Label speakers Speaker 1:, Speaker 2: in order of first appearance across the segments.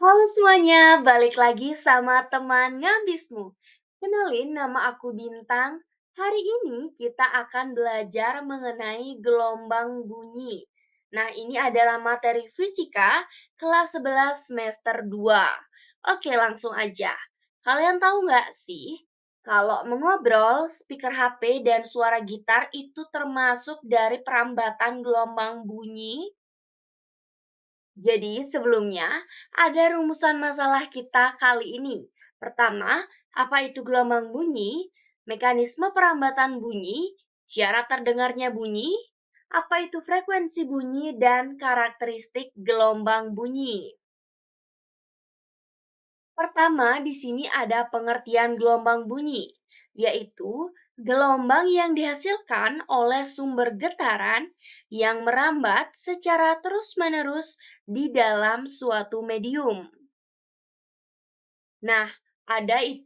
Speaker 1: Halo semuanya, balik lagi sama teman ngabismu. Kenalin, nama aku Bintang. Hari ini kita akan belajar mengenai gelombang bunyi. Nah, ini adalah materi fisika kelas 11 semester 2. Oke, langsung aja. Kalian tahu nggak sih, kalau mengobrol, speaker HP dan suara gitar itu termasuk dari perambatan gelombang bunyi? Jadi, sebelumnya ada rumusan masalah kita kali ini. Pertama, apa itu gelombang bunyi? Mekanisme perambatan bunyi, syarat terdengarnya bunyi, apa itu frekuensi bunyi, dan karakteristik gelombang bunyi. Pertama, di sini ada pengertian gelombang bunyi, yaitu gelombang yang dihasilkan oleh sumber getaran yang merambat secara terus-menerus di dalam suatu medium. Nah, ada i-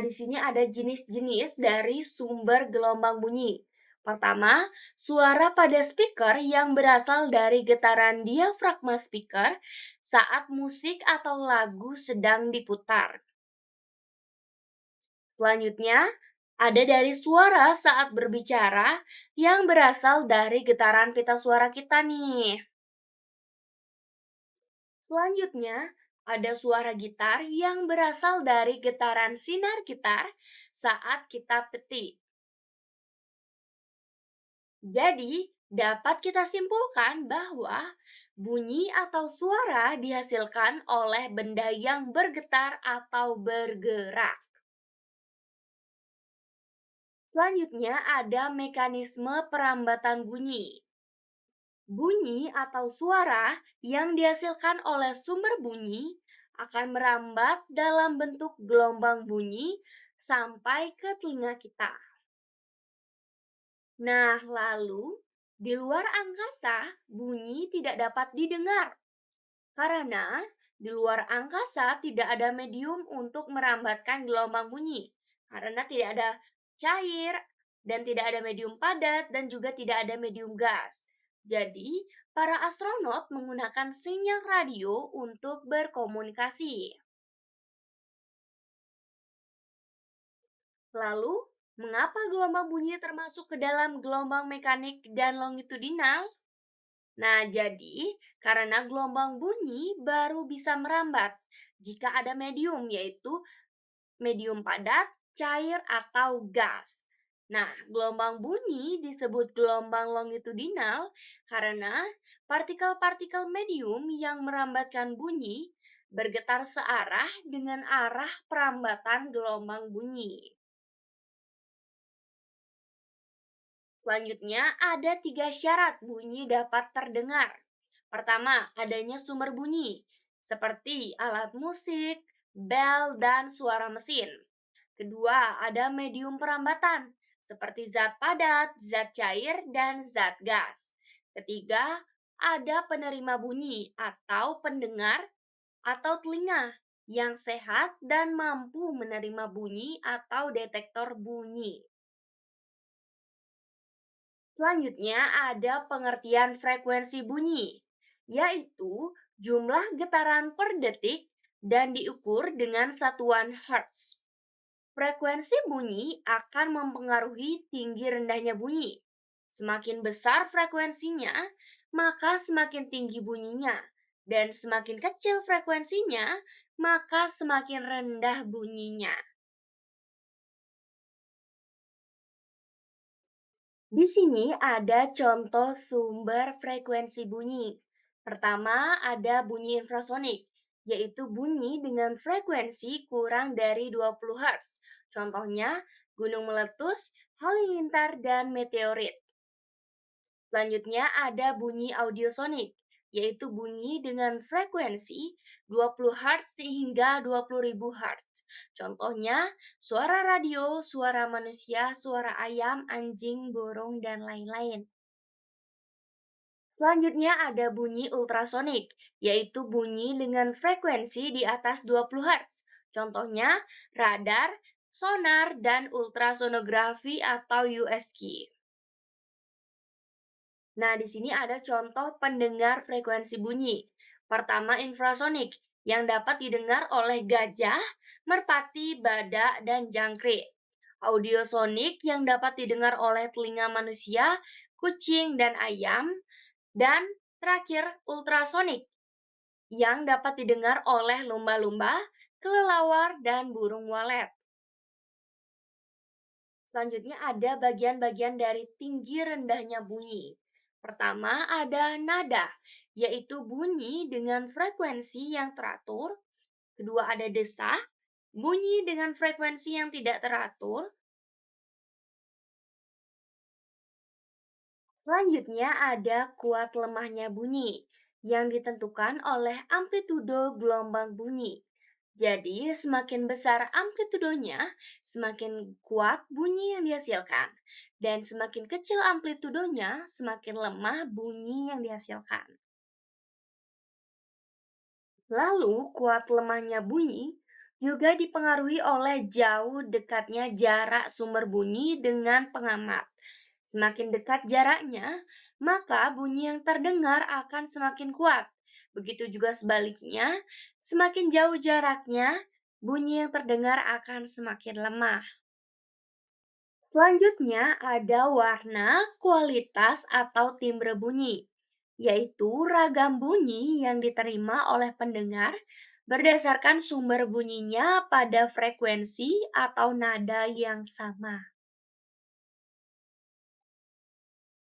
Speaker 1: di sini ada jenis-jenis dari sumber gelombang bunyi. Pertama, suara pada speaker yang berasal dari getaran diafragma speaker saat musik atau lagu sedang diputar. Selanjutnya, ada dari suara saat berbicara yang berasal dari getaran pita suara kita nih. Selanjutnya, ada suara gitar yang berasal dari getaran sinar gitar saat kita petik. Jadi, dapat kita simpulkan bahwa bunyi atau suara dihasilkan oleh benda yang bergetar atau bergerak. Selanjutnya, ada mekanisme perambatan bunyi. Bunyi atau suara yang dihasilkan oleh sumber bunyi akan merambat dalam bentuk gelombang bunyi sampai ke telinga kita. Nah, lalu di luar angkasa, bunyi tidak dapat didengar karena di luar angkasa tidak ada medium untuk merambatkan gelombang bunyi karena tidak ada cair dan tidak ada medium padat dan juga tidak ada medium gas. Jadi, para astronot menggunakan sinyal radio untuk berkomunikasi. Lalu, mengapa gelombang bunyi termasuk ke dalam gelombang mekanik dan longitudinal? Nah, jadi karena gelombang bunyi baru bisa merambat jika ada medium, yaitu medium padat, cair, atau gas. Nah, gelombang bunyi disebut gelombang longitudinal karena partikel-partikel medium yang merambatkan bunyi bergetar searah dengan arah perambatan gelombang bunyi. Selanjutnya, ada 3 syarat bunyi dapat terdengar. Pertama, adanya sumber bunyi, seperti alat musik, bel, dan suara mesin. Kedua, ada medium perambatan, seperti zat padat, zat cair, dan zat gas. Ketiga, ada penerima bunyi atau pendengar atau telinga yang sehat dan mampu menerima bunyi atau detektor bunyi. Selanjutnya ada pengertian frekuensi bunyi, yaitu jumlah getaran per detik dan diukur dengan satuan Hertz. Frekuensi bunyi akan mempengaruhi tinggi rendahnya bunyi. Semakin besar frekuensinya, maka semakin tinggi bunyinya. Dan semakin kecil frekuensinya, maka semakin rendah bunyinya. Di sini ada contoh sumber frekuensi bunyi. Pertama, ada bunyi infrasonik, yaitu bunyi dengan frekuensi kurang dari 20 Hz. Contohnya, gunung meletus, halilintar, dan meteorit. Selanjutnya ada bunyi audiosonik, yaitu bunyi dengan frekuensi 20 Hz hingga 20.000 Hz. Contohnya, suara radio, suara manusia, suara ayam, anjing, burung, dan lain-lain. Selanjutnya ada bunyi ultrasonik, yaitu bunyi dengan frekuensi di atas 20 Hz. Contohnya, radar, sonar, dan ultrasonografi atau USG. Nah, di sini ada contoh pendengar frekuensi bunyi. Pertama, infrasonik yang dapat didengar oleh gajah, merpati, badak, dan jangkrik. Audiosonik yang dapat didengar oleh telinga manusia, kucing, dan ayam. Dan terakhir, ultrasonik yang dapat didengar oleh lumba-lumba, kelelawar, dan burung walet. Selanjutnya ada bagian-bagian dari tinggi rendahnya bunyi. Pertama ada nada, yaitu bunyi dengan frekuensi yang teratur. Kedua ada desa, bunyi dengan frekuensi yang tidak teratur. Selanjutnya ada kuat lemahnya bunyi, yang ditentukan oleh amplitudo gelombang bunyi. Jadi, semakin besar amplitudonya, semakin kuat bunyi yang dihasilkan. Dan semakin kecil amplitudonya, semakin lemah bunyi yang dihasilkan. Lalu, kuat lemahnya bunyi juga dipengaruhi oleh jauh dekatnya jarak sumber bunyi dengan pengamat. Semakin dekat jaraknya, maka bunyi yang terdengar akan semakin kuat. Begitu juga sebaliknya, semakin jauh jaraknya, bunyi yang terdengar akan semakin lemah. Selanjutnya ada warna, kualitas, atau timbre bunyi, yaitu ragam bunyi yang diterima oleh pendengar berdasarkan sumber bunyinya pada frekuensi atau nada yang sama.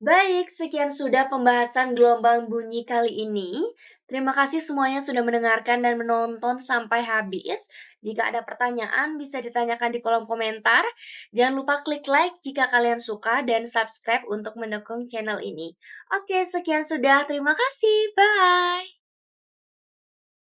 Speaker 1: Baik, sekian sudah pembahasan gelombang bunyi kali ini. Terima kasih semuanya sudah mendengarkan dan menonton sampai habis. Jika ada pertanyaan, bisa ditanyakan di kolom komentar. Jangan lupa klik like jika kalian suka dan subscribe untuk mendukung channel ini. Oke, sekian sudah. Terima kasih. Bye.